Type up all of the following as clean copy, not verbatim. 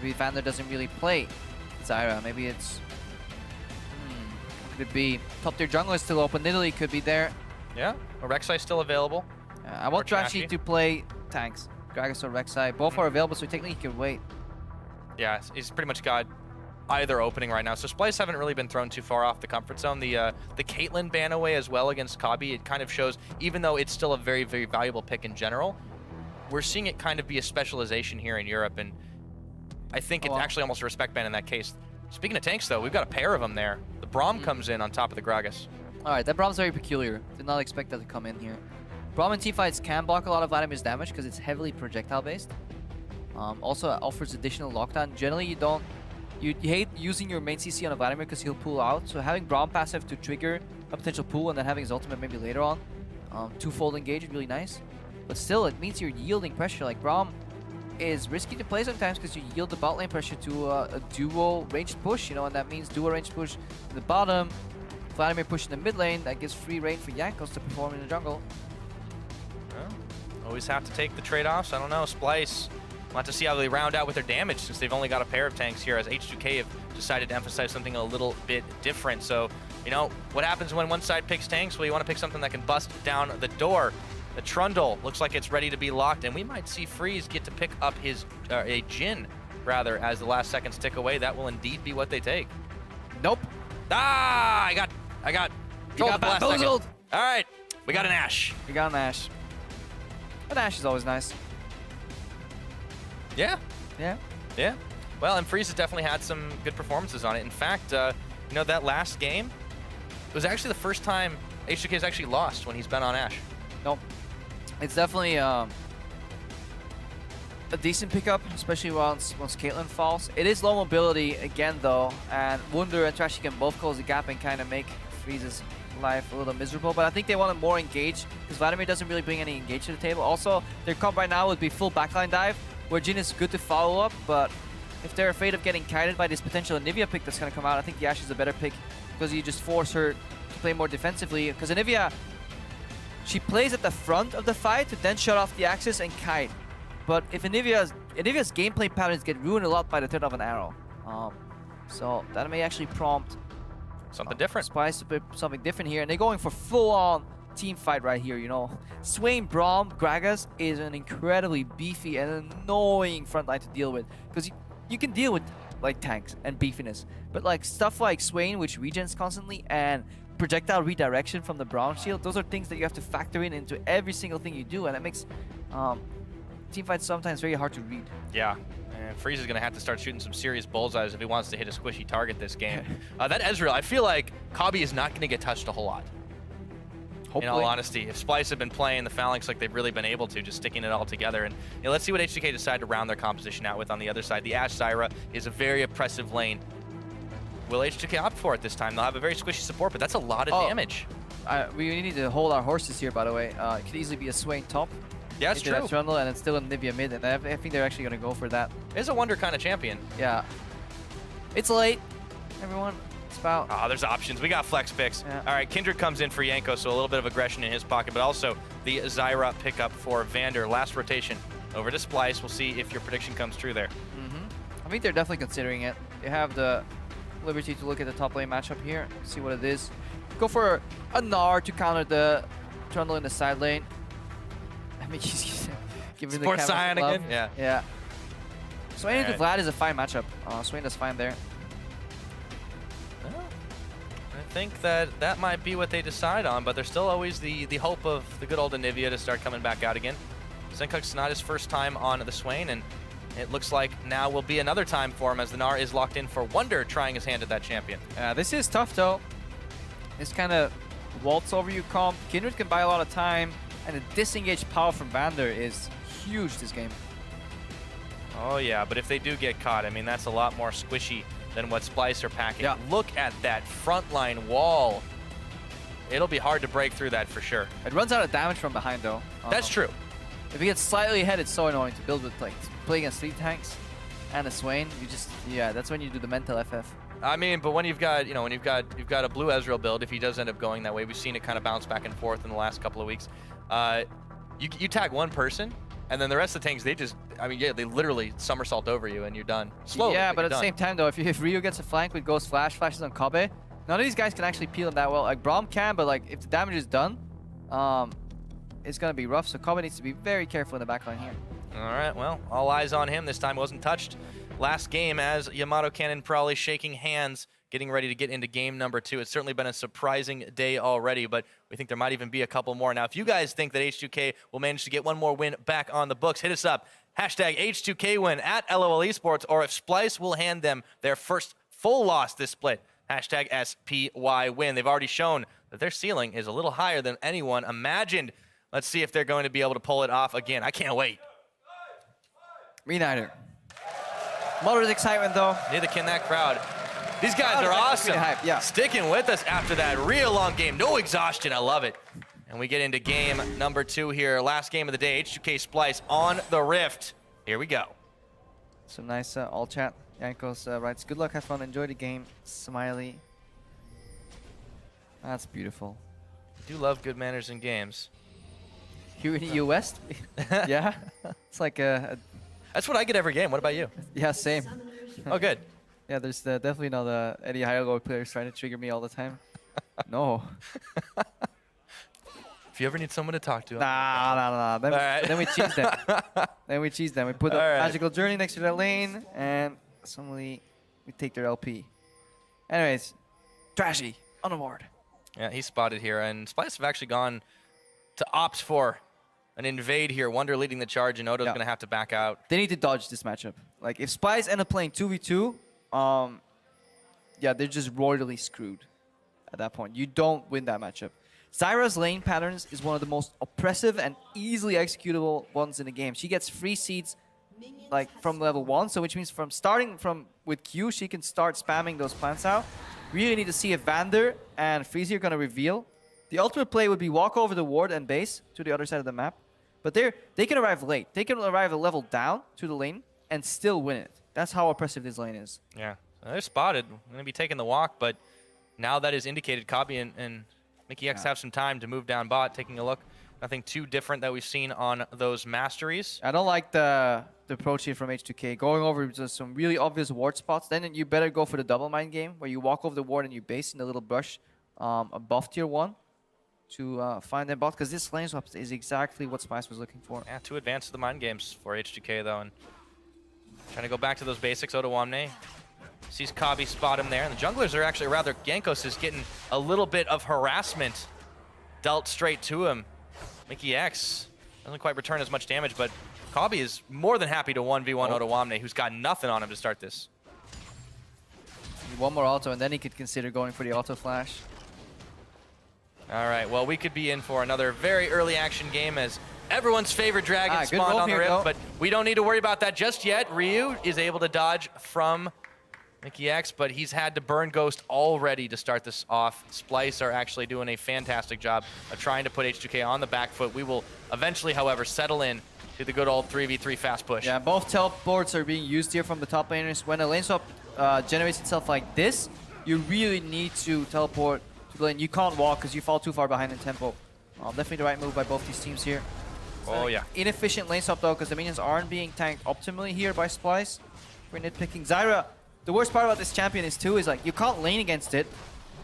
Maybe Vander doesn't really play Zyra. Maybe it's... what could it be? Top tier jungle is still open. Nidalee could be there. Yeah, Rek'Sai still available. I want Trashy to play tanks. Gragas or Rek'Sai. Both are available, so technically he can wait. Yeah, he's pretty much got either opening right now. So Splyce haven't really been thrown too far off the comfort zone. The Caitlyn ban away as well against Kobbe, it kind of shows, even though it's still a very, very valuable pick in general, we're seeing it kind of be a specialization here in Europe, and I think it's actually almost a respect ban in that case. Speaking of tanks, though, we've got a pair of them there. The Braum comes in on top of the Gragas. All right, that Braum's very peculiar. Did not expect that to come in here. Braum in teamfights can block a lot of Vladimir's damage because it's heavily projectile-based. Also, it offers additional lockdown. Generally, you hate using your main CC on a Vladimir because he'll pull out. So having Braum passive to trigger a potential pull and then having his ultimate maybe later on, twofold engage is really nice. But still, it means you're yielding pressure. Like Braum is risky to play sometimes because you yield the bot lane pressure to a duo ranged push, you know, and that means duo ranged push in the bottom, Vladimir push in the mid lane. That gives free reign for Jankos to perform in the jungle. Well, always have to take the trade-offs. I don't know, Splyce. We'll have to see how they round out with their damage since they've only got a pair of tanks here, as H2K have decided to emphasize something a little bit different. So, you know, what happens when one side picks tanks? Well, you want to pick something that can bust down the door. The Trundle looks like it's ready to be locked, and we might see Freeze get to pick up his, a Jhin, rather, as the last seconds tick away. That will indeed be what they take. Nope. Ah, I got bamboozled. All right, we got an Ashe. We got an Ashe. An Ashe is always nice. Yeah. Yeah. Yeah. Well, and Freeze has definitely had some good performances on it. In fact, you know, that last game, it was actually the first time H2K has actually lost when he's been on Ashe. Nope. It's definitely a decent pickup, especially once Caitlyn falls. It is low mobility again, though, and Wunder and Trashy can both close the gap and kind of make Freeze's life a little miserable. But I think they wanted more engage because Vladimir doesn't really bring any engage to the table. Also, their comp right now would be full backline dive, where Jhin is good to follow up, but if they're afraid of getting kited by this potential Anivia pick that's going to come out, I think the Ashe is a better pick because you just force her to play more defensively. Because Anivia, she plays at the front of the fight to then shut off the axis and kite. But if Anivia's gameplay patterns get ruined a lot by the threat of an arrow. So that may actually prompt something different. Splyce to put something different here. And they're going for full-on team fight right here, you know. Swain, Braum, Gragas is an incredibly beefy and annoying front line to deal with. Because you can deal with like tanks and beefiness. But like stuff like Swain, which regens constantly, and projectile redirection from the Braum shield, those are things that you have to factor in into every single thing you do, and it makes teamfights sometimes very hard to read. Yeah, and Freeze is going to have to start shooting some serious bullseyes if he wants to hit a squishy target this game. That Ezreal, I feel like Kobbe is not going to get touched a whole lot. Hopefully. In all honesty, if Splyce had been playing the Phalanx like they've really been able to, just sticking it all together. And you know, let's see what H2K decide to round their composition out with on the other side. The Ashe Zyra is a very oppressive lane. Will H2K opt for it this time? They'll have a very squishy support, but that's a lot of damage. We need to hold our horses here, by the way. It could easily be a Swain top. Yeah, that's true. Trundle, and it's still a Nivea mid, and I think they're actually going to go for that. It's a Wunder kind of champion. Yeah. It's late, everyone. It's about... Oh, there's options. We got flex picks. Yeah. All right, Kindred comes in for Jankos, so a little bit of aggression in his pocket, but also the Zyra pickup for Vander. Last rotation over to Splyce. We'll see if your prediction comes true there. I think they're definitely considering it. They have the liberty to look at the top lane matchup here, see what it is. Go for a Gnar to counter the Trundle in the side lane. I mean, he's giving the Scion again? Yeah. Yeah. Swain into Vlad is a fine matchup. Swain does fine there. Well, I think that might be what they decide on, but there's still always the hope of the good old Anivia to start coming back out again. Sencux is not his first time on the Swain, and it looks like now will be another time for him as the Gnar is locked in for Wunder trying his hand at that champion. This is tough though. This kind of waltz over you comp. Kindred can buy a lot of time, and the disengaged power from Vander is huge this game. Oh yeah, but if they do get caught, I mean, that's a lot more squishy than what Splyce are packing. Yeah. Look at that frontline wall. It'll be hard to break through that for sure. It runs out of damage from behind though. That's true. If he gets slightly ahead, it's so annoying to build with, like, play against 3 tanks and a Swain. You just, yeah, that's when you do the mental FF. I mean, but when you've got, you know, when you've got a blue Ezreal build, if he does end up going that way, we've seen it kind of bounce back and forth in the last couple of weeks. You tag one person, And then the rest of the tanks, they just, I mean, yeah, they literally somersault over you and you're done. Slowly, yeah, but at the done. same time though, if Ryu gets a flank with Ghost flashes on Kobbe, none of these guys can actually peel him that well. Like Braum can, but like if the damage is done, it's gonna be rough. So Kobbe needs to be very careful in the backline here. All right, well, all eyes on him. This time wasn't touched last game as Yamato Cannon probably shaking hands, getting ready to get into game number 2. It's certainly been a surprising day already, but we think there might even be a couple more. Now, if you guys think that H2K will manage to get one more win back on the books, hit us up. Hashtag H2K win at LOL Esports, or if Splyce will hand them their first full loss this split. Hashtag SPY win. They've already shown that their ceiling is a little higher than anyone imagined. Let's see if they're going to be able to pull it off again. I can't wait. Me neither. Moderate excitement though. Neither can that crowd. These guys are awesome. Hype, yeah. Sticking with us after that real long game. No exhaustion. I love it. And we get into game number 2 here. Last game of the day. H2K Splyce on the Rift. Here we go. Some nice all chat. Jankos writes, good luck, have fun, enjoy the game. Smiley. That's beautiful. I do love good manners in games. Here in the US? Yeah. It's like a That's what I get every game. What about you? yeah, same. Oh, good. Yeah, there's definitely not any higher low players trying to trigger me all the time. No. If you ever need someone to talk to. Nah. Then we cheese them. Then we cheese them. We put a magical journey next to their lane, and suddenly we take their LP. Anyways, Trashy on the board. Yeah, he's spotted here, and Splyce have actually gone to opt for an invade here. Wunder leading the charge, and Odo's going to have to back out. They need to dodge this matchup. Like, if Splyce end up playing 2v2, yeah, they're just royally screwed at that point. You don't win that matchup. Zyra's lane patterns is one of the most oppressive and easily executable ones in the game. She gets free seeds like from level 1, so which means from starting with Q, she can start spamming those plants out. Really need to see if Vander and Freezy are going to reveal. The ultimate play would be walk over the ward and base to the other side of the map. But they can arrive late. They can arrive a level down to the lane and still win it. That's how oppressive this lane is. Yeah, they're spotted. Going to be taking the walk, but now that is indicated, Kobbe and Mikyx have some time to move down bot. Taking a look, nothing too different that we've seen on those masteries. I don't like the approach here from H2K. Going over just some really obvious ward spots. Then you better go for the double mind game, where you walk over the ward and you base in the little brush above tier 1 to find them bot. Because this lane swap is exactly what Splyce was looking for. Yeah, too advanced to the mind games for H2K though, and trying to go back to those basics. Odoamme sees Kobbe spot him there, and the junglers are actually, rather, Jankos is getting a little bit of harassment dealt straight to him. Mikyx doesn't quite return as much damage, but Kobbe is more than happy to 1v1 Odoamme, who's got nothing on him to start this. One more auto, and then he could consider going for the auto flash. All right, well, we could be in for another very early action game as everyone's favorite dragon spawned on the Rift, but we don't need to worry about that just yet. Ryu is able to dodge from Mikyx, but he's had to burn Ghost already to start this off. Splyce are actually doing a fantastic job of trying to put H2K on the back foot. We will eventually, however, settle in to the good old 3v3 fast push. Yeah, both teleports are being used here from the top laners. When a lane swap generates itself like this, you really need to teleport to the lane. You can't walk because you fall too far behind in tempo. Definitely the right move by both these teams here. Oh, yeah. Inefficient lane swap, though, because the minions aren't being tanked optimally here by Splyce. We're nitpicking. Zyra, the worst part about this champion is like, you can't lane against it,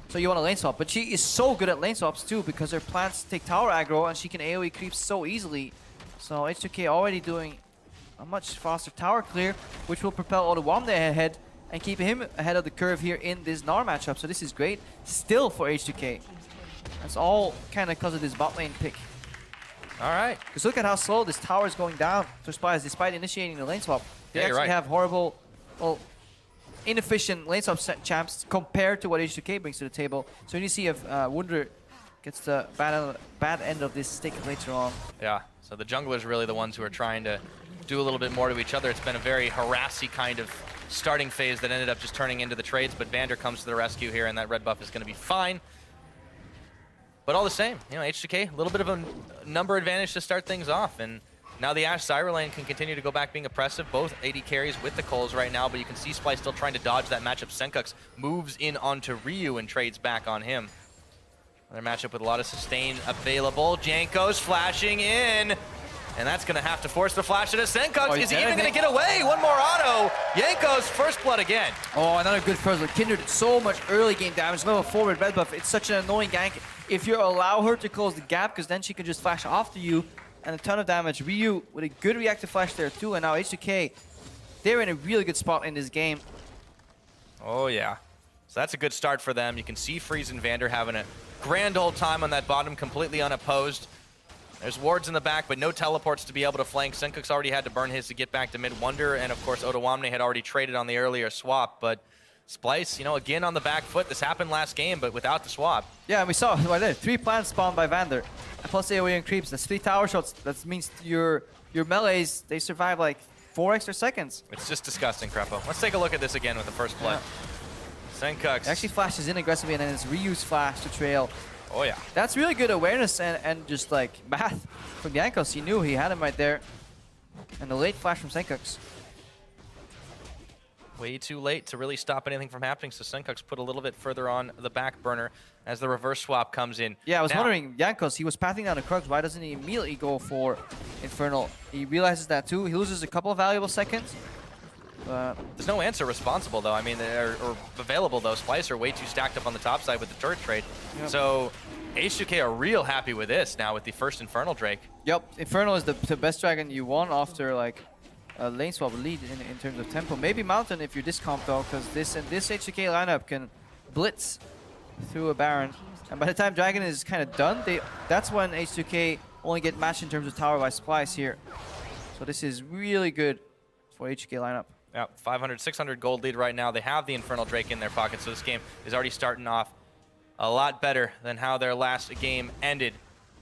so you want to lane swap. But she is so good at lane swaps, too, because her plants take tower aggro, and she can AoE creep so easily. So H2K already doing a much faster tower clear, which will propel Odoamme ahead and keep him ahead of the curve here in this Gnar matchup. So this is great still for H2K. That's all kind of because of this bot lane pick. All right. Because look at how slow this tower is going down for Splyce despite initiating the lane swap. They actually have horrible, well, inefficient lane swap champs compared to what H2K brings to the table. So you see if Wunder gets the bad end of this stick later on. Yeah, so the junglers really the ones who are trying to do a little bit more to each other. It's been a very harassy kind of starting phase that ended up just turning into the trades, but Vander comes to the rescue here, and that red buff is going to be fine. But all the same, you know, H2K, a little bit of a number advantage to start things off, and now the Ashe Zyra lane can continue to go back being oppressive. Both AD carries with the Coles right now, but you can see Splyce still trying to dodge that matchup. Sencux moves in onto Ryu and trades back on him. Another matchup with a lot of sustain available. Jankos flashing in. And that's going to have to force the flash into Sencux. Oh, Is he even going to get away? One more auto. Jankos, first blood again. Oh, another good first blood. Kindred did so much early game damage. Level 4 with red buff. It's such an annoying gank. If you allow her to close the gap, because then she can just flash after you and a ton of damage. Ryu with a good reactive flash there too. And now H2K, they're in a really good spot in this game. Oh, yeah. So that's a good start for them. You can see Freeze and Vander having a grand old time on that bottom, completely unopposed. There's wards in the back, but no teleports to be able to flank. Sencux already had to burn his to get back to mid. Wunder and, of course, Odoamme had already traded on the earlier swap. But Splyce, you know, again on the back foot. This happened last game, but without the swap. Yeah, and we saw right there, 3 plants spawned by Vander. And plus AoE and creeps. That's 3 tower shots. That means your melees, they survive like 4 extra seconds. It's just disgusting, Crepo. Let's take a look at this again with the first blood. Sencux. Actually flashes in aggressively, and then it's Ryu's flash to trail. Oh, yeah. That's really good awareness and just like math from Jankos. He knew he had him right there. And the late flash from Sencux. Way too late to really stop anything from happening, so Sencux put a little bit further on the back burner as the reverse swap comes in. Yeah, I was wondering, Jankos, he was pathing down the Krugs. Why doesn't he immediately go for Infernal? He realizes that too. He loses a couple of valuable seconds. There's no answer responsible, though. I mean, or available, though. Splyce are way too stacked up on the top side with the turret trade. Yep. So H2K are real happy with this now with the first Infernal Drake. Yep, Infernal is the best dragon you want after like a lane swap lead in terms of tempo. Maybe Mountain if you're this comp though, because this H2K lineup can blitz through a Baron. And by the time Dragon is kind of done, that's when H2K only get matched in terms of tower by Splyce here. So this is really good for H2K lineup. Yeah, 500, 600 gold lead right now. They have the Infernal Drake in their pocket, so this game is already starting off a lot better than how their last game ended.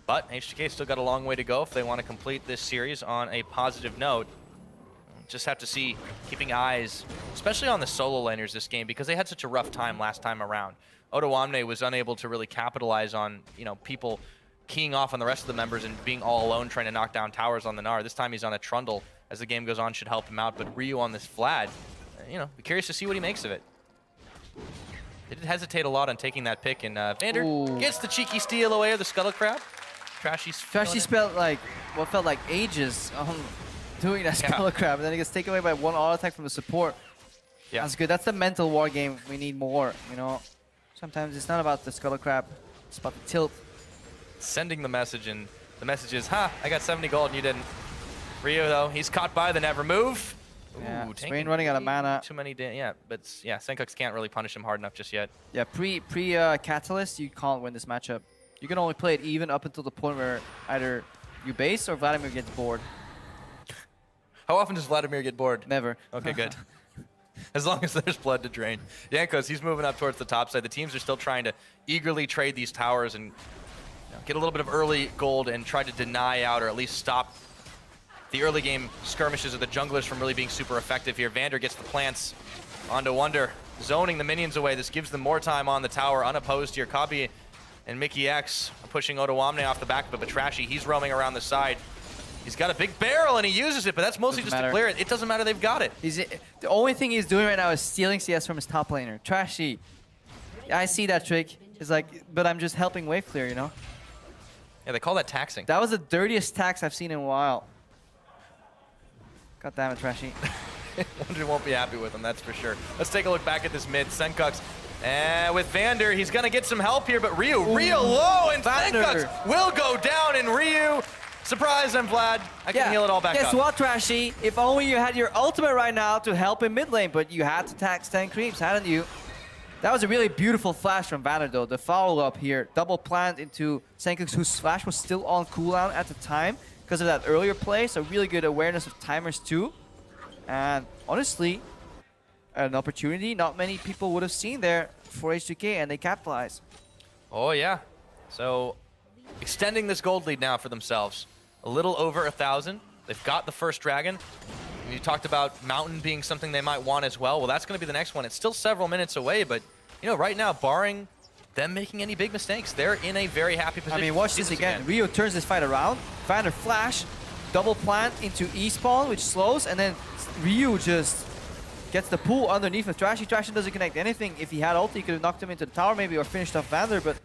But H2K still got a long way to go if they want to complete this series on a positive note. Just have to see, keeping eyes, especially on the solo laners this game, because they had such a rough time last time around. Odoamme was unable to really capitalize on, you know, people keying off on the rest of the members and being all alone trying to knock down towers on the Gnar. This time he's on a Trundle. As the game goes on, should help him out. But Ryu on this Vlad, you know, be curious to see what he makes of it. They did hesitate a lot on taking that pick, and Vander gets the cheeky steal away of the Scuttle Crab. Trashy spent like what felt like ages doing that Scuttle Crab, and then he gets taken away by one auto attack from the support. Yeah, that's good. That's the mental war game we need more. You know, sometimes it's not about the Scuttle Crab; it's about the tilt. Sending the message, and the message is, "Ha! I got 70 gold, and you didn't." Ryu, though, he's caught by the net remove. Yeah, Swain running out of mana. Too many, but yeah, Sencux can't really punish him hard enough just yet. Yeah, pre-Catalyst, you can't win this matchup. You can only play it even up until the point where either you base or Vladimir gets bored. How often does Vladimir get bored? Never. Okay, good. As long as there's blood to drain. Jankos, he's moving up towards the top side. The teams are still trying to eagerly trade these towers and get a little bit of early gold and try to deny out or at least stop the early game skirmishes of the junglers from really being super effective here. Vander gets the plants onto Wunder, zoning the minions away. This gives them more time on the tower, unopposed here. Kobbe and Mikyx are pushing Odoamme off the back of it, but Trashy, he's roaming around the side. He's got a big barrel and he uses it, but that's mostly just to clear it. It doesn't matter, they've got it. The only thing he's doing right now is stealing CS from his top laner. Trashy, I see that trick. It's like, but I'm just helping wave clear, you know? Yeah, they call that taxing. That was the dirtiest tax I've seen in a while. God damn it, Trashy. Wunder won't be happy with him, that's for sure. Let's take a look back at this mid. Sencux, and with Vander, he's going to get some help here, but Ryu real low, and Vander. Sencux will go down, and Ryu, surprise, I'm Vlad. I can heal it all back up. Guess what, Trashy? If only you had your ultimate right now to help in mid lane, but you had to tax 10 creeps, hadn't you? That was a really beautiful flash from Vander, though. The follow-up here, double plant into Sencux, whose flash was still on cooldown at the time because of that earlier play, so really good awareness of timers too. And honestly, an opportunity not many people would have seen there for H2K, and they capitalize. Oh yeah, so extending this gold lead now for themselves. A little over 1,000. They've got the first dragon. You talked about Mountain being something they might want as well. Well, that's going to be the next one. It's still several minutes away, but you know, right now, barring them making any big mistakes, they're in a very happy position. I mean, watch this again. Ryu turns this fight around. Vander flash, double plant into E-spawn, which slows, and then Ryu just gets the pull underneath of Trashy. Trashy doesn't connect anything. If he had ult, he could have knocked him into the tower maybe or finished off Vander, but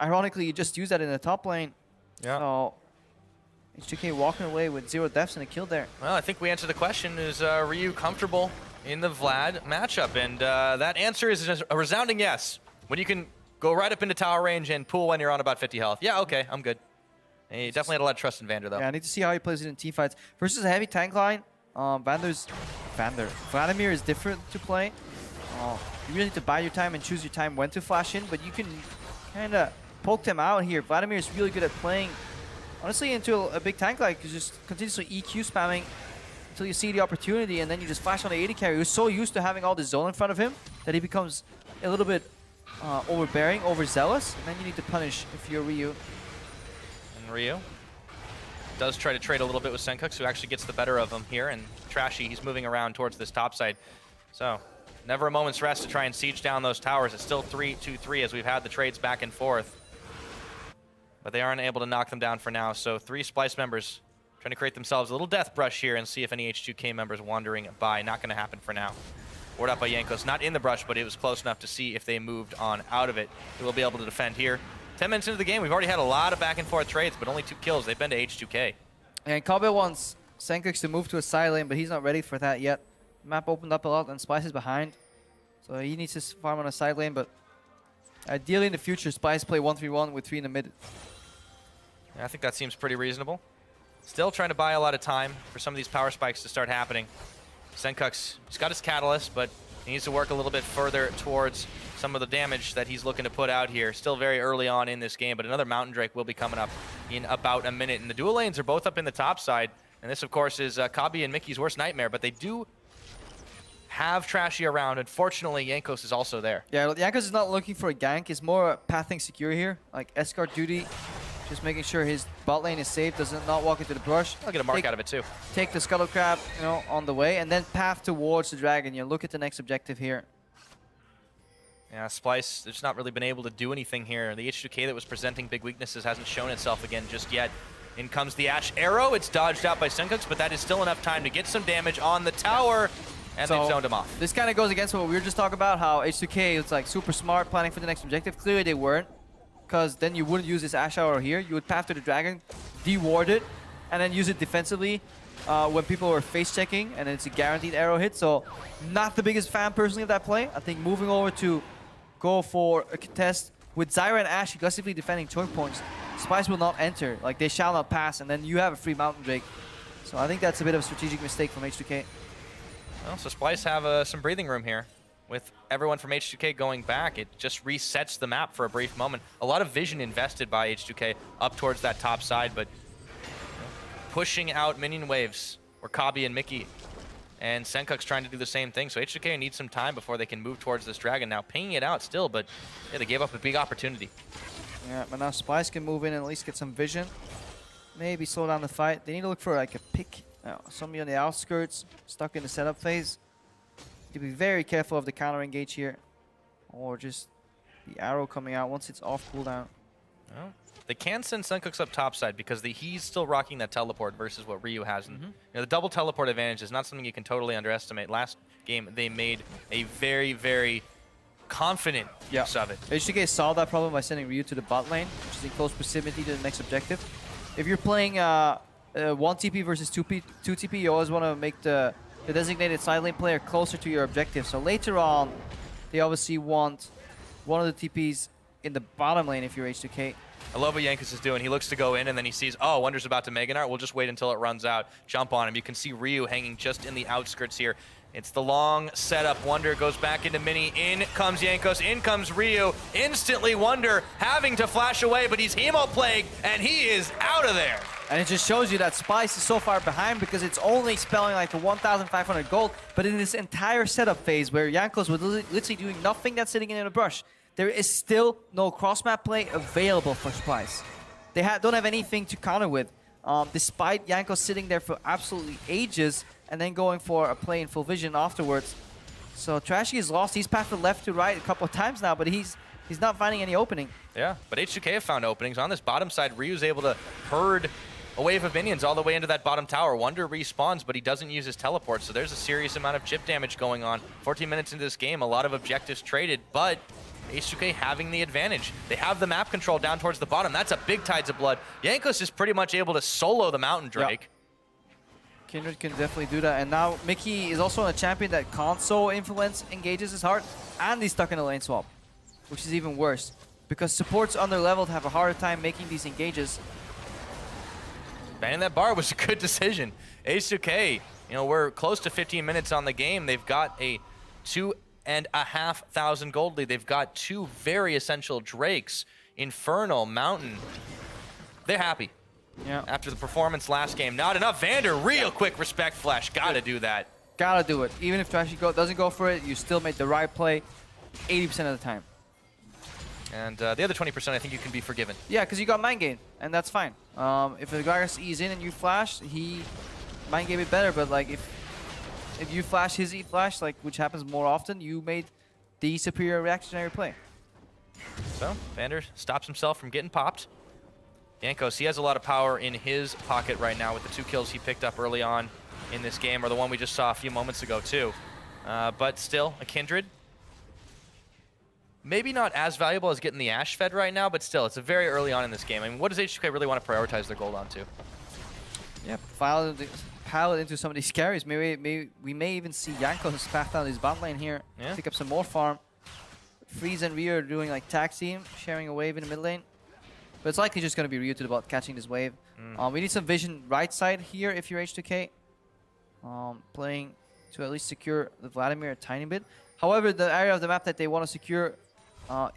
ironically, he just used that in the top lane. Yeah. So H2K walking away with 0 deaths and a kill there. Well, I think we answered the question, is Ryu comfortable in the Vlad matchup? And that answer is a resounding yes. When you can go right up into tower range and pull when you're on about 50 health. Yeah, okay, I'm good. And he definitely had a lot of trust in Vander, though. Yeah, I need to see how he plays it in teamfights. Versus a heavy tank line, Vladimir is different to play. You really need to buy your time and choose your time when to flash in, but you can kind of poke them out here. Vladimir is really good at playing, honestly, into a big tank like just continuously EQ spamming until you see the opportunity, and then you just flash on the AD carry. He's so used to having all the zone in front of him that he becomes a little bit overbearing, overzealous, and then you need to punish if you're Ryu. And Ryu does try to trade a little bit with Sencux, who actually gets the better of him here, and Trashy, he's moving around towards this top side. So, never a moment's rest to try and siege down those towers. It's still 3-2-3 as we've had the trades back and forth. But they aren't able to knock them down for now, so 3 Splyce members trying to create themselves a little death brush here and see if any H2K members wandering by. Not going to happen for now. Ward up by Jankos, not in the brush, but it was close enough to see if they moved on out of it. They will be able to defend here. 10 minutes into the game, we've already had a lot of back and forth trades, but only 2 kills. They've been to H2K. And Kobbe wants Sencux to move to a side lane, but he's not ready for that yet. The map opened up a lot, and Splyce is behind. So he needs to farm on a side lane, but ideally in the future, Splyce play 1-3-1 with 3 in the mid. Yeah, I think that seems pretty reasonable. Still trying to buy a lot of time for some of these power spikes to start happening. Sencux, he's got his catalyst, but he needs to work a little bit further towards some of the damage that he's looking to put out here. Still very early on in this game, but another Mountain Drake will be coming up in about a minute. And the dual lanes are both up in the top side. And this, of course, is Kobbe and Mikyx's worst nightmare, but they do have Trashy around. Unfortunately, Jankos is also there. Yeah, Jankos is not looking for a gank. It's more pathing secure here, like escort duty. Just making sure his bot lane is safe, doesn't not walk into the brush. I'll get a mark out of it too. Take the scuttle crab, you know, on the way, and then path towards the dragon. You know, look at the next objective here. Yeah, Splyce, there's not really been able to do anything here. The H2K that was presenting big weaknesses hasn't shown itself again just yet. In comes the Ashe arrow. It's dodged out by Sencux, but that is still enough time to get some damage on the tower, and they've zoned him off. This kind of goes against what we were just talking about, how H2K was like super smart planning for the next objective. Clearly they weren't, because then you wouldn't use this Ashe arrow here. You would path to the dragon, de-ward it, and then use it defensively when people were face checking, and it's a guaranteed arrow hit. So not the biggest fan personally of that play. I think moving over to go for a contest with Zyra and Ashe aggressively defending choke points, Splyce will not enter. Like, they shall not pass, and then you have a free Mountain Drake. So I think that's a bit of a strategic mistake from H2K. Well, so Splyce have some breathing room here. With everyone from H2K going back, it just resets the map for a brief moment. A lot of vision invested by H2K up towards that top side, but pushing out minion waves were Kobbe and Mikyx. And Sencux trying to do the same thing. So H2K needs some time before they can move towards this dragon. Now pinging it out still, but yeah, they gave up a big opportunity. Yeah, but now Splyce can move in and at least get some vision. Maybe slow down the fight. They need to look for like a pick. Somebody on the outskirts, stuck in the setup phase. To be very careful of the counter engage here. Or just the arrow coming out once it's off cooldown. Well, they can send Sencux up topside because he's still rocking that teleport versus what Ryu has. And you know, the double teleport advantage is not something you can totally underestimate. Last game, they made a very, very confident use of it. H2K solved that problem by sending Ryu to the bot lane, which is in close proximity to the next objective. If you're playing 1 TP versus 2 TP, you always want to make the designated side lane player closer to your objective. So later on, they obviously want one of the TPs in the bottom lane if you're H2K. I love what Jankos is doing. He looks to go in, and then he sees, oh, Wunder's about to Mega Gnar. We'll just wait until it runs out. Jump on him. You can see Ryu hanging just in the outskirts here. It's the long setup. Wunder goes back into mini. In comes Jankos. In comes Ryu. Instantly, Wunder having to flash away, but he's Hemo-plagued, and he is out of there. And it just shows you that Splyce is so far behind because it's only spelling like for 1,500 gold, but in this entire setup phase where Jankos was literally doing nothing that's sitting in the brush, there is still no cross-map play available for Splyce. They don't have anything to counter with, despite Jankos sitting there for absolutely ages and then going for a play in full vision afterwards. So Trashy is lost. He's passed from left to right a couple of times now, but he's not finding any opening. Yeah, but H2K have found openings. On this bottom side, Ryu's able to herd a wave of minions all the way into that bottom tower. Wunder respawns, but he doesn't use his teleport, so there's a serious amount of chip damage going on. 14 minutes into this game, a lot of objectives traded, but H2K having the advantage. They have the map control down towards the bottom. That's a big Tides of Blood. Jankos is pretty much able to solo the Mountain Drake. Yep. Kindred can definitely do that. And now Mikyx is also a champion that console influence engages his heart, and he's stuck in a lane swap, which is even worse. Because supports under-leveled have a harder time making these engages. Banning that bar was a good decision. H2K, you know, we're close to 15 minutes on the game. They've got a 2,500 gold lead. They've got two very essential Drakes, Infernal, Mountain. They're happy. Yeah. After the performance last game. Not enough. Vander, real quick respect flash. Gotta do that. Gotta do it. Even if Trashy doesn't go for it, you still made the right play 80% of the time. And the other 20%, I think you can be forgiven. Yeah, because you got mind game, and that's fine. If the Gragas E's in and you flash, he mind game it better. But like if you flash his E flash, like which happens more often, you made the superior reactionary play. So Vander stops himself from getting popped. Jankos, he has a lot of power in his pocket right now with the 2 kills he picked up early on in this game, or the one we just saw a few moments ago too. But still, a Kindred. Maybe not as valuable as getting the Ashe fed right now, but still, it's a very early on in this game. I mean, what does H2K really want to prioritize their gold onto? Yeah, pile it into some of these carries. Maybe we may even see Jankos path down his bot lane here, pick up some more farm. Freeze and Ryu are doing like tag team, sharing a wave in the mid lane. But it's likely just going to be Ryu to the bot catching this wave. We need some vision right side here if you're H2K. Playing to at least secure the Vladimir a tiny bit. However, the area of the map that they want to secure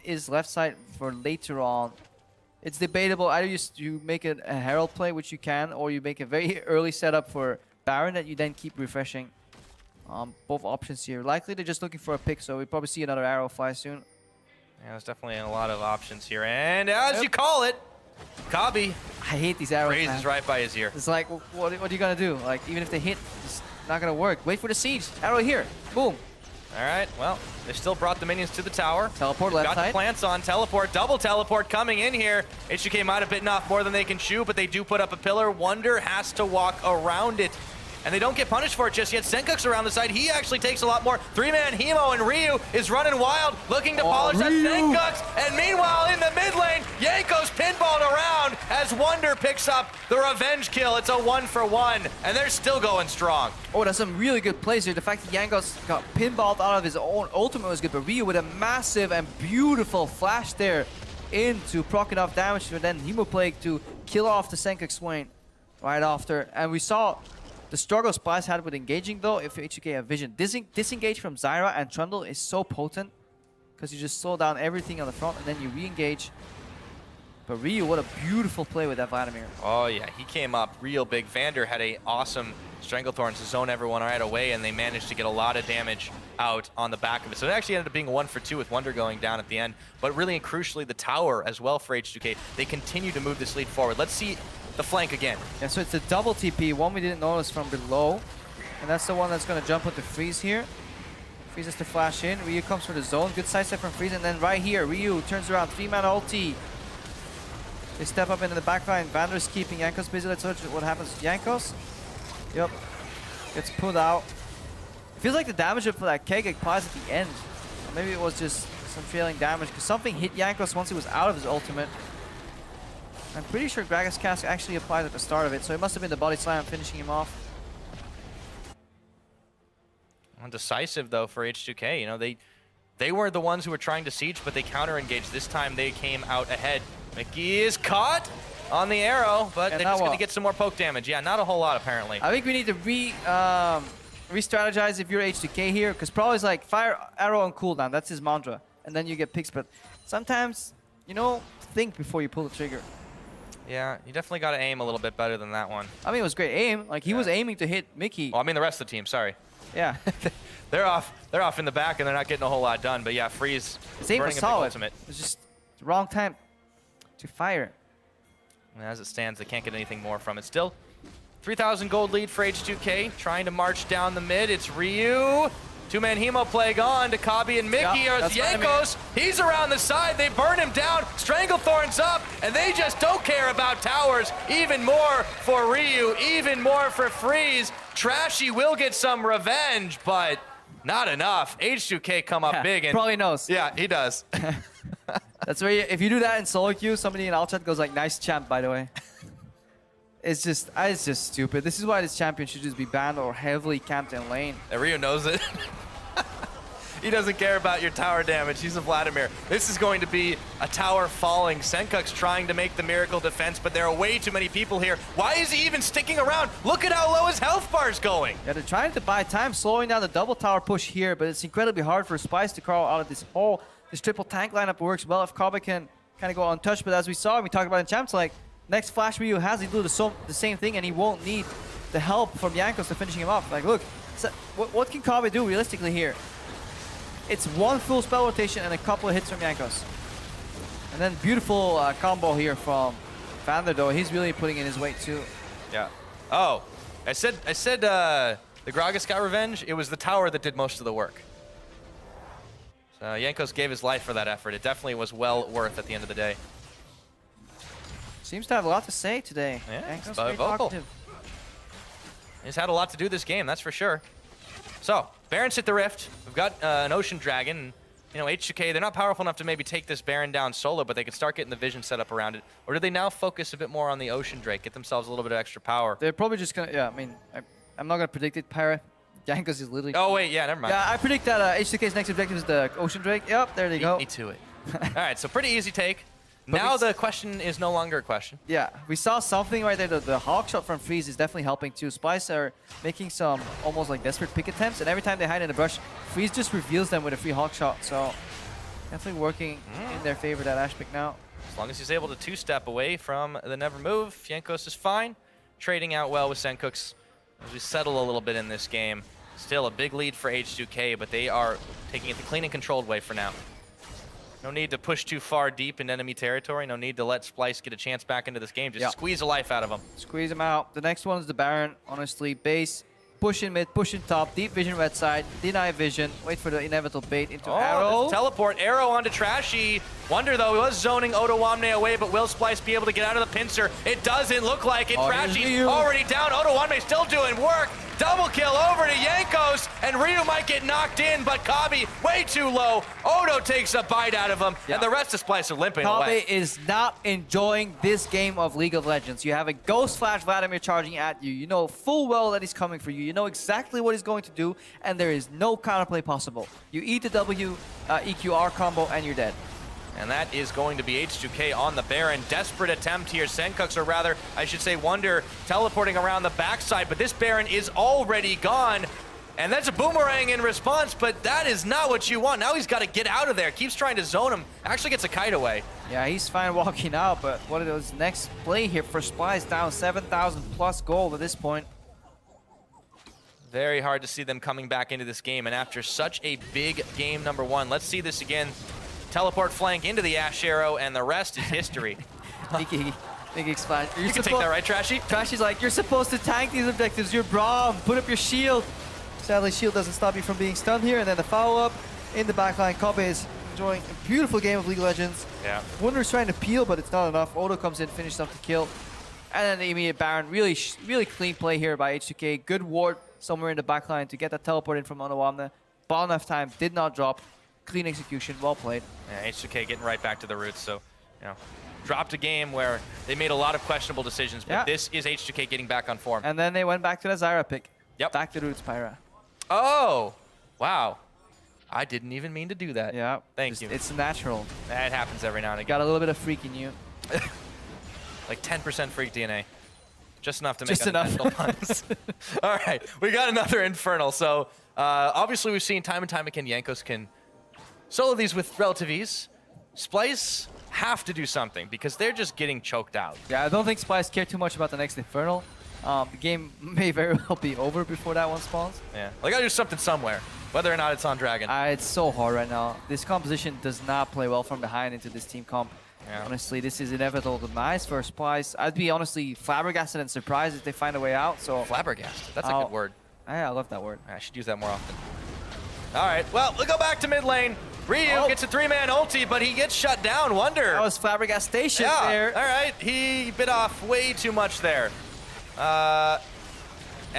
is left side for later on. It's debatable. Either you make a Herald play, which you can, or you make a very early setup for Baron that you then keep refreshing. Both options here. Likely they're just looking for a pick, so we'll probably see another arrow fly soon. Yeah, there's definitely a lot of options here. And as you call it, Kobbe. I hate these arrows, raises right by his ear. It's like, what are you going to do? Like, even if they hit, it's not going to work. Wait for the siege. Arrow here. Boom. All right, well, they still brought the minions to the tower. Teleport left side. Got the plants on, teleport, double teleport coming in here. H2K might have bitten off more than they can chew, but they do put up a pillar. Wunder has to walk around it. And they don't get punished for it just yet. Sencux around the side, he actually takes a lot more. 3-man Hemo, and Ryu is running wild, looking to polish that Sencux. And meanwhile, in the mid lane, Jankos pinballed around as Wunder picks up the revenge kill. It's a 1-for-1, and they're still going strong. Oh, that's some really good plays here. The fact that Jankos got pinballed out of his own ultimate was good, but Ryu with a massive and beautiful flash there in to proc enough damage, and then Hemo Plague to kill off the Sencux Swain right after. And we saw the struggle Splyce had with engaging, though, if H2K have vision. Disengage from Zyra and Trundle is so potent because you just slow down everything on the front and then you re-engage. But Ryu, what a beautiful play with that Vladimir. Oh, yeah, he came up real big. Vander had a awesome Stranglethorn to zone everyone right away, and they managed to get a lot of damage out on the back of it. So it actually ended up being a 1-for-2 with Wunder going down at the end. But really, and crucially, the tower as well for H2K. They continue to move this lead forward. Let's see the flank again. Yeah, so it's a double TP, one we didn't notice from below. And that's the one that's going to jump with the Freeze here. Freeze has to flash in. Ryu comes for the zone. Good sidestep from Freeze. And then right here, Ryu turns around. 3-man ulti. They step up into the backline. Vander's keeping Jankos busy. Let's watch what happens to Jankos. Yep. Gets pulled out. Feels like the damage for that keg applies at the end. Or maybe it was just some trailing damage because something hit Jankos once he was out of his ultimate. I'm pretty sure Gragas cast actually applied at the start of it, so it must have been the body slam finishing him off. Decisive though for H2K. You know, they were the ones who were trying to siege, but they counter-engaged. This time they came out ahead. Mikyx is caught on the arrow, but they're just going to get some more poke damage. Yeah, not a whole lot apparently. I think we need to re-strategize if you're H2K here, because probably it's like fire arrow on cooldown. That's his mantra, and then you get picks. But sometimes, you know, think before you pull the trigger. Yeah, you definitely got to aim a little bit better than that one. I mean, it was great aim. Like, he was aiming to hit Mikyx. Well, I mean, the rest of the team, sorry. Yeah. They're off in the back, and they're not getting a whole lot done. But yeah, Freeze his aim was solid. Ultimate. It was just the wrong time to fire. And as it stands, they can't get anything more from it. Still, 3,000 gold lead for H2K, trying to march down the mid. It's Ryu. 2-man Hemo Plague on to Kobbe and Mikyx. Yeah, Jankos, he's around the side. They burn him down. Stranglethorn's up, and they just don't care about towers. Even more for Ryu, even more for Freeze. Trashy will get some revenge, but Not enough. H2K come up big. And probably knows. Yeah, he does. That's where if you do that in solo queue, somebody in alt chat goes like, "Nice champ, by the way." It's just stupid. This is why this champion should just be banned or heavily camped in lane. Ryu knows it. He doesn't care about your tower damage. He's a Vladimir. This is going to be a tower falling. Sencux trying to make the miracle defense, but there are way too many people here. Why is he even sticking around? Look at how low his health bar is going. Yeah, they're trying to buy time, slowing down the double tower push here, but it's incredibly hard for Splyce to crawl out of this hole. This triple tank lineup works well if Kobbe can kind of go untouched, but as we saw, we talked about in champs, like, next flash Ryu has to do the same thing, and he won't need the help from Jankos to finishing him off. Like, look, so what can Kobbe do realistically here? It's one full spell rotation and a couple of hits from Jankos. And then beautiful combo here from Vander, though. He's really putting in his weight, too. Yeah. Oh, I said the Gragas got revenge. It was the tower that did most of the work. So Jankos gave his life for that effort. It definitely was well worth at the end of the day. Seems to have a lot to say today. Yeah, Jankos, he's very vocal. talkative. He's had a lot to do this game, that's for sure. So, Baron's hit the Rift. We've got an Ocean Dragon. You know, H2K, they're not powerful enough to maybe take this Baron down solo, but they can start getting the vision set up around it. Or do they now focus a bit more on the Ocean Drake, get themselves a little bit of extra power? They're probably just going to, yeah, I mean, I'm not going to predict it, Pyra. Jankos is literally... Oh, wait, yeah, never mind. Yeah, I predict that H2K's next objective is the Ocean Drake. Yep, there they go. Beat me to it. All right, so pretty easy take. Now the question is no longer a question. Yeah, we saw something right there. The hawk shot from Freeze is definitely helping too. Splyce are making some almost like desperate pick attempts, and every time they hide in the brush, Freeze just reveals them with a free hawk shot. So definitely working in their favor, that Ashe pick now. As long as he's able to two-step away from the never move, Jankos is fine. Trading out well with Sencux as we settle a little bit in this game. Still a big lead for H2K, but they are taking it the clean and controlled way for now. No need to push too far deep in enemy territory. No need to let Splyce get a chance back into this game. Just squeeze a life out of them. Squeeze him out. The next one is the Baron, honestly. Base, push in mid, push in top, deep vision red side, deny vision, wait for the inevitable bait into arrow. Teleport, arrow onto Trashy. Wunder, though, he was zoning Odoamme away, but will Splyce be able to get out of the pincer? It doesn't look like it. Trashy's already down. Odoamme still doing work. Double kill over to Jankos, and Ryu might get knocked in, but Kobbe way too low. Odo takes a bite out of him, and the rest of Splyce are limping away. Kobbe is not enjoying this game of League of Legends. You have a Ghost Flash Vladimir charging at you. You know full well that he's coming for you. You know exactly what he's going to do, and there is no counterplay possible. You eat the W, EQR combo, and you're dead. And that is going to be H2K on the Baron. Desperate attempt here. Sencux, or rather, I should say Wunder, teleporting around the backside, but this Baron is already gone. And that's a boomerang in response, but that is not what you want. Now he's got to get out of there. Keeps trying to zone him. Actually gets a kite away. Yeah, he's fine walking out, but what are those next play here for Splyce? Down 7,000 plus gold at this point. Very hard to see them coming back into this game. And after such a big game number one, let's see this again. Teleport flank into the Ashe arrow, and the rest is history. Mikyx flash. You can take that, right, Trashy? Trashy's like, you're supposed to tank these objectives. You're Braum. Put up your shield. Sadly, shield doesn't stop you from being stunned here. And then the follow-up in the backline. Kobbe is enjoying a beautiful game of League of Legends. Yeah. Wunder's trying to peel, but it's not enough. Odo comes in, finishes off the kill. And then the immediate Baron. Really clean play here by H2K. Good ward somewhere in the backline to get that teleport in from Odoamme. Ball enough time, did not drop. Clean execution, well played. Yeah, H2K getting right back to the roots. So, you know, dropped a game where they made a lot of questionable decisions, but this is H2K getting back on form. And then they went back to the Zyra pick. Yep. Back to the roots, Pyra. Oh, wow. I didn't even mean to do that. Yeah. Thank you. It's natural. That happens every now and again. Got a little bit of freak in you. Like 10% freak DNA. Just enough to make Just enough. puns. All right, we got another Infernal. So, obviously we've seen time and time again Jankos can solo these with relative ease. Splyce have to do something because they're just getting choked out. Yeah, I don't think Splyce care too much about the next Infernal. The game may very well be over before that one spawns. Yeah, they gotta do something somewhere, whether or not it's on Dragon. It's so hard right now. This composition does not play well from behind into this team comp. Yeah. Honestly, this is inevitable demise for Splyce. I'd be honestly flabbergasted and surprised if they find a way out. So Flabbergasted, that's a good word. Yeah, I love that word. I should use that more often. All right, well, we'll go back to mid lane. Ryu gets a 3-man ulti, but he gets shut down. Wunder. That was flabbergastation there. All right, he bit off way too much there. And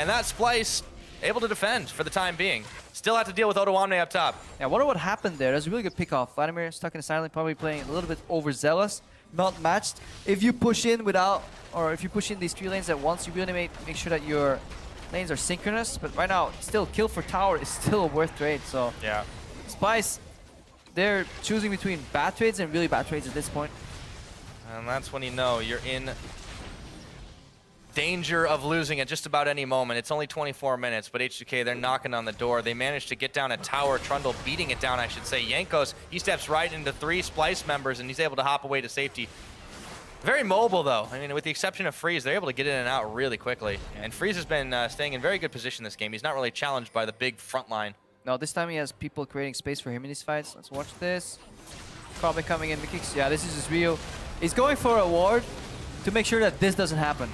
that Splyce able to defend for the time being. still have to deal with Odoamme up top. Yeah, I wonder what happened there. There's a really good pick-off. Vladimir stuck in the silent, probably playing a little bit overzealous, not matched. If you push in without, or if you push in these 3 lanes at once, you really make sure that your lanes are synchronous. But right now, still, kill for tower is still a worth trade. So yeah, Splyce, they're choosing between bad trades and really bad trades at this point. And that's when you know you're in danger of losing at just about any moment. It's only 24 minutes, but H2K, they're knocking on the door. They managed to get down a tower. Trundle beating it down, I should say. Jankos, he steps right into 3 Splyce members, and he's able to hop away to safety. Very mobile, though. I mean, with the exception of Freeze, they're able to get in and out really quickly. And Freeze has been staying in very good position this game. He's not really challenged by the big front line. No, this time he has people creating space for him in these fights. Let's watch this. Kobbe coming in, Mikyx. Yeah, this is his real. He's going for a ward to make sure that this doesn't happen.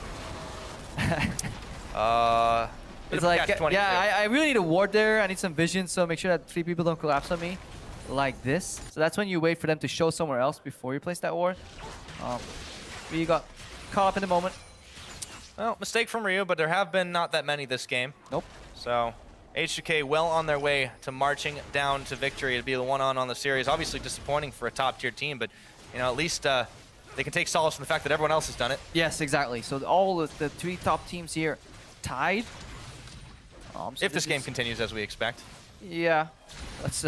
It's like, yeah, I really need a ward there. I need some vision, so make sure that 3 people don't collapse on me like this. So that's when you wait for them to show somewhere else before you place that ward. Ryu got caught up in the moment. Well, mistake from Ryu, but there have been not that many this game. Nope. So H2K well on their way to marching down to victory. It'd be the one on the series. Obviously disappointing for a top-tier team, but you know, at least they can take solace from the fact that everyone else has done it. Yes, exactly. So all of the 3 top teams here tied. So if this game continues as we expect. Yeah. Let's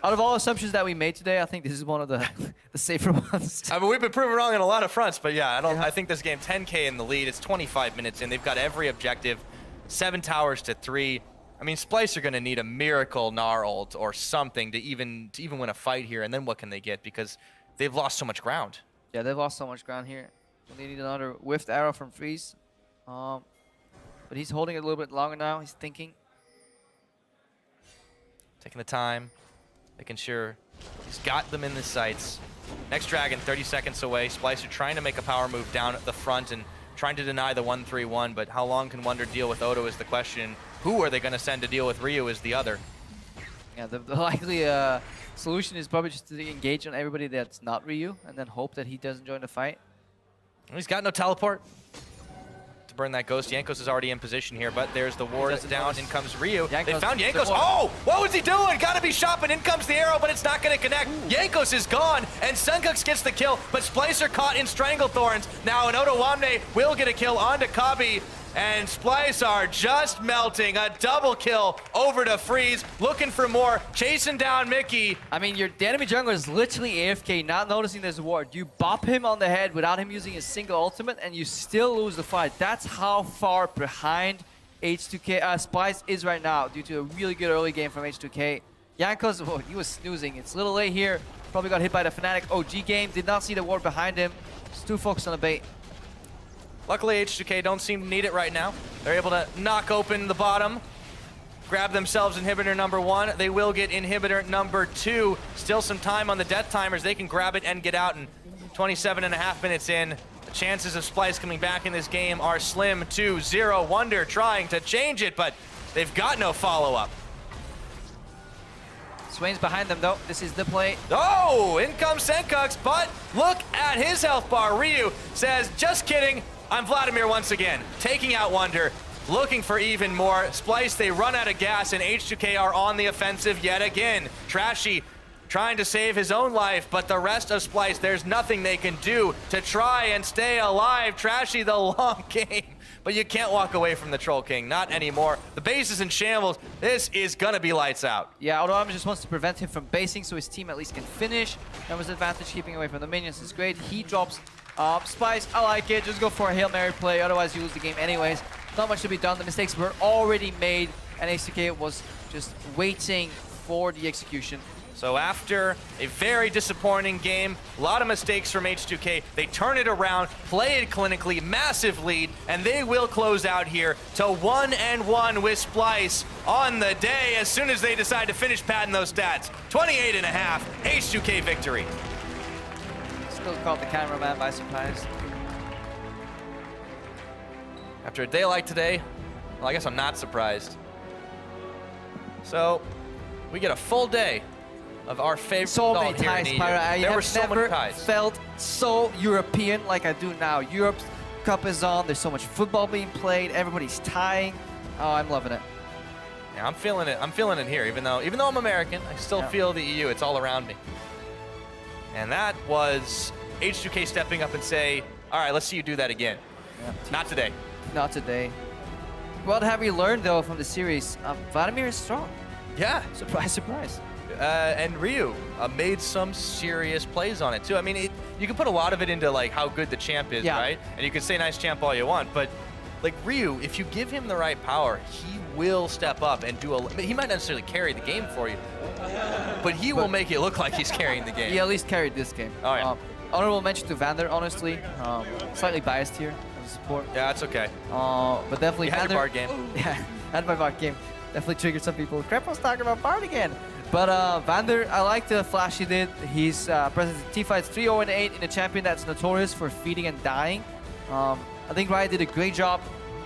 out of all assumptions that we made today, I think this is one of the the safer ones. I mean, we've been proven wrong on a lot of fronts, but yeah, I think this game 10K in the lead. It's 25 minutes in. They've got every objective. 7 towers to 3. I mean, Splyce are going to need a miracle Gnar ult or something to even win a fight here. And then what can they get? Because they've lost so much ground. Yeah, they've lost so much ground here. They need another whiffed arrow from Freeze. But he's holding it a little bit longer now. He's thinking. Taking the time. Making sure he's got them in the sights. Next Dragon, 30 seconds away. Splyce are trying to make a power move down at the front and trying to deny the 1-3-1, but how long can Wunder deal with Odo is the question. Who are they going to send to deal with Ryu is the other. Yeah, the likely solution is probably just to engage on everybody that's not Ryu and then hope that he doesn't join the fight. He's got no teleport to burn that ghost. Jankos is already in position here, but there's the ward down. In comes Ryu. Jankos, they found Jankos. Oh, what was he doing? Gotta be shopping. In comes the arrow, but it's not gonna connect. Ooh. Jankos is gone, and Sencux gets the kill, but Splyce are caught in Stranglethorns. Now an Odoamme will get a kill onto Kobbe, and Splyce are just melting. A double kill over to Freeze, looking for more, chasing down Mikyx. I mean, the enemy jungler is literally AFK, not noticing this ward. You bop him on the head without him using a single ultimate, and you still lose the fight. That's how far behind H2K Splyce is right now, due to a really good early game from H2K. Jankos, oh, he was snoozing. It's a little late here. Probably got hit by the Fnatic OG game. Did not see the ward behind him. Just too focused on the bait. Luckily, H2K don't seem to need it right now. They're able to knock open the bottom, grab themselves inhibitor number 1. They will get inhibitor number 2. Still some time on the death timers. They can grab it and get out. And 27.5 minutes in, the chances of Splyce coming back in this game are slim. 2-0. Wunder trying to change it, but they've got no follow-up. Swain's behind them, though. This is the play. Oh, in comes Sencux, but look at his health bar. Ryu says, just kidding. I'm Vladimir once again, taking out Wunder, looking for even more. Splyce, they run out of gas, and H2K are on the offensive yet again. Trashy trying to save his own life, but the rest of Splyce, there's nothing they can do to try and stay alive. Trashy, the long game, but you can't walk away from the Troll King, not anymore. The base is in shambles. This is gonna be lights out. Yeah, Odoamme just wants to prevent him from basing so his team at least can finish. Numbers advantage, keeping away from the minions is great. He drops Splyce, I like it. Just go for a Hail Mary play, otherwise you lose the game anyways. Not much to be done. The mistakes were already made, and H2K was just waiting for the execution. So after a very disappointing game, a lot of mistakes from H2K, they turn it around, play it clinically, massive lead, and they will close out here to 1-1 with Splyce on the day as soon as they decide to finish padding those stats. 28.5, H2K victory. Still caught the cameraman by surprise. After a day like today, well, I guess I'm not surprised. So, we get a full day of our favorite so many ties, Pyra. I have never felt so European like I do now. Europe's Cup is on. There's so much football being played. Everybody's tying. Oh, I'm loving it. Yeah, I'm feeling it. I'm feeling it here. Even though I'm American, I still feel the EU. It's all around me. And that was H2K stepping up and say, all right, let's see you do that again. Yeah. Not today. Not today. What have we learned, though, from the series? Vladimir is strong. Yeah. Surprise, surprise. And Ryu made some serious plays on it, too. I mean, you can put a lot of it into, like, how good the champ is, right? And you can say nice champ all you want, but, like, Ryu, if you give him the right power, he will step up and do he might not necessarily carry the game for you, but he will make it look like he's carrying the game. He at least carried this game. Oh, yeah. Honorable mention to Vander, honestly. Slightly biased here as a support. Yeah, that's okay. But definitely you had Vander. your Bard game. Yeah, had my Bard game. Definitely triggered some people. Crap was talking about Bard again. But Vander, I like the flash he did. He's present in teamfights 3-0-8 in a champion that's notorious for feeding and dying. I think Ryze did a great job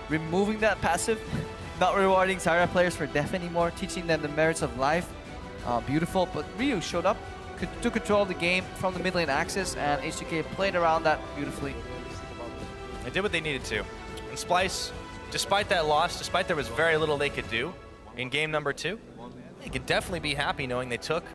removing that passive, not rewarding Zyra players for death anymore, teaching them the merits of life. Beautiful, but Ryu showed up, took control of the game from the mid lane axis, and H2K played around that beautifully. They did what they needed to. And Splyce, despite that loss, despite there was very little they could do in game number 2, they could definitely be happy knowing they took